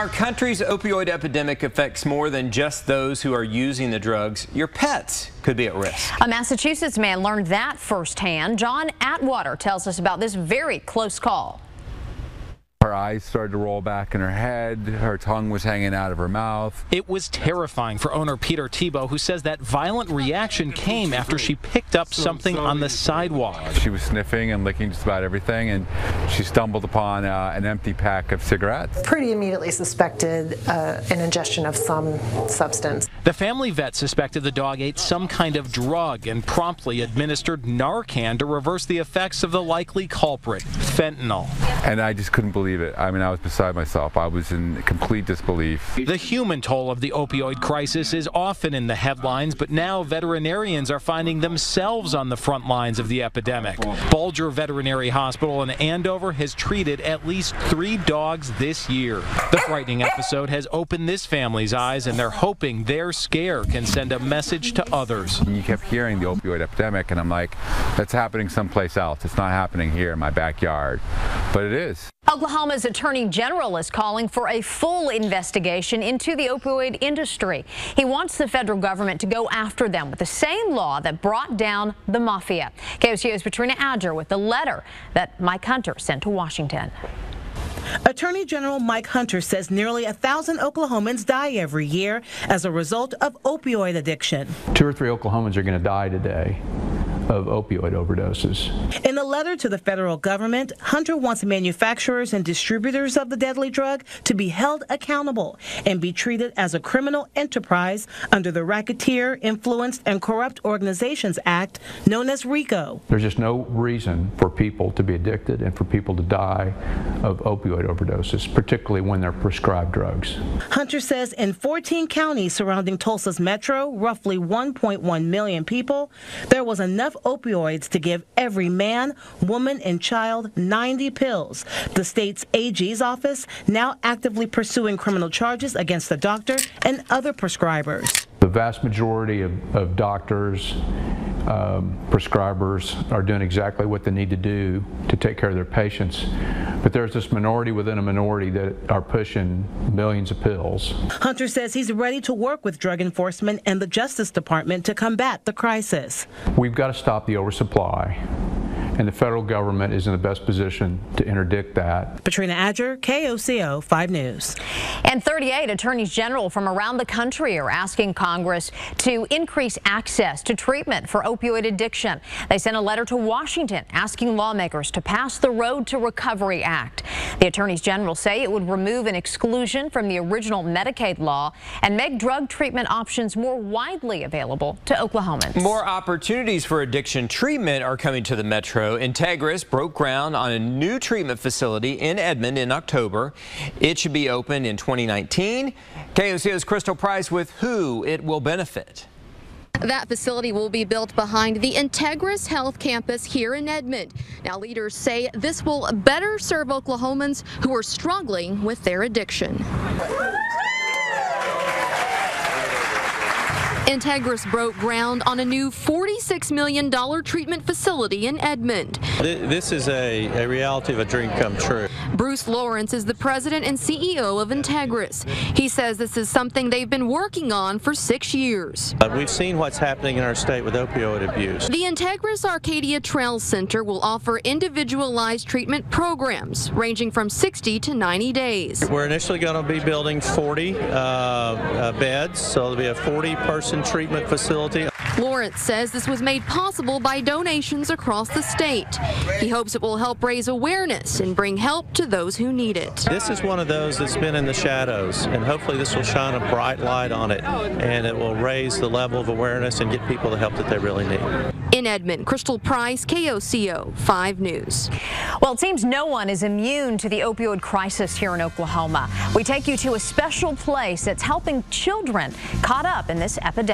Our country's opioid epidemic affects more than just those who are using the drugs. Your pets could be at risk. A Massachusetts man learned that firsthand. John Atwater tells us about this very close call. Her eyes started to roll back in her head. Her tongue was hanging out of her mouth. It was terrifying for owner Peter Tebow, who says that violent reaction came after she picked up something on the sidewalk. She was sniffing and licking just about everything, and she stumbled upon an empty pack of cigarettes. Pretty immediately suspected an ingestion of some substance. The family vet suspected the dog ate some kind of drug and promptly administered Narcan to reverse the effects of the likely culprit, fentanyl. And I just couldn't believe it. I mean, I was beside myself. I was in complete disbelief. The human toll of the opioid crisis is often in the headlines, but now veterinarians are finding themselves on the front lines of the epidemic. Bulger Veterinary Hospital in Andover has treated at least 3 dogs this year. The frightening episode has opened this family's eyes, and they're hoping their scare can send a message to others. And you kept hearing the opioid epidemic, and I'm like, that's happening someplace else. It's not happening here in my backyard. But it is. Oklahoma's Attorney General is calling for a full investigation into the opioid industry. He wants the federal government to go after them with the same law that brought down the mafia. KOCO's Patrina Adger with the letter that Mike Hunter sent to Washington. Attorney General Mike Hunter says nearly 1,000 Oklahomans die every year as a result of opioid addiction. 2 or 3 Oklahomans are going to die today of opioid overdoses. In a letter to the federal government, Hunter wants manufacturers and distributors of the deadly drug to be held accountable and be treated as a criminal enterprise under the Racketeer, Influenced, and Corrupt Organizations Act, known as RICO. There's just no reason for people to be addicted and for people to die of opioid overdoses, particularly when they're prescribed drugs. Hunter says in 14 counties surrounding Tulsa's metro, roughly 1.1 million people, there was enough opioids to give every man, woman, and child 90 pills. The state's AG's office now actively pursuing criminal charges against the doctor and other prescribers. The vast majority of doctors, prescribers are doing exactly what they need to do to take care of their patients. But there's this minority within a minority that are pushing millions of pills. Hunter says he's ready to work with drug enforcement and the Justice Department to combat the crisis. We've got to stop the oversupply, and the federal government is in the best position to interdict that. Patrina Adger, KOCO 5 News. And 38 attorneys general from around the country are asking Congress to increase access to treatment for opioid addiction. They sent a letter to Washington asking lawmakers to pass the Road to Recovery Act. The attorneys general say it would remove an exclusion from the original Medicaid law and make drug treatment options more widely available to Oklahomans. More opportunities for addiction treatment are coming to the metro. Integris broke ground on a new treatment facility in Edmond in October. It should be open in 2019. KOCO's Crystal Price with who it will benefit. That facility will be built behind the Integris Health campus here in Edmond. Now, leaders say this will better serve Oklahomans who are struggling with their addiction. Integris broke ground on a new $46 million treatment facility in Edmond. This is a reality of a dream come true. Bruce Lawrence is the president and CEO of Integris. He says this is something they've been working on for 6 years. We've seen what's happening in our state with opioid abuse. The Integris Arcadia Trail Center will offer individualized treatment programs ranging from 60 to 90 days. We're initially going to be building 40 beds, so there'll be a 40-person treatment facility. Lawrence says this was made possible by donations across the state. He hopes it will help raise awareness and bring help to those who need it. This is one of those that's been in the shadows, and hopefully this will shine a bright light on it, and it will raise the level of awareness and get people the help that they really need. In Edmond, Crystal Price, KOCO 5 News. Well, it seems no one is immune to the opioid crisis here in Oklahoma. We take you to a special place that's helping children caught up in this epidemic.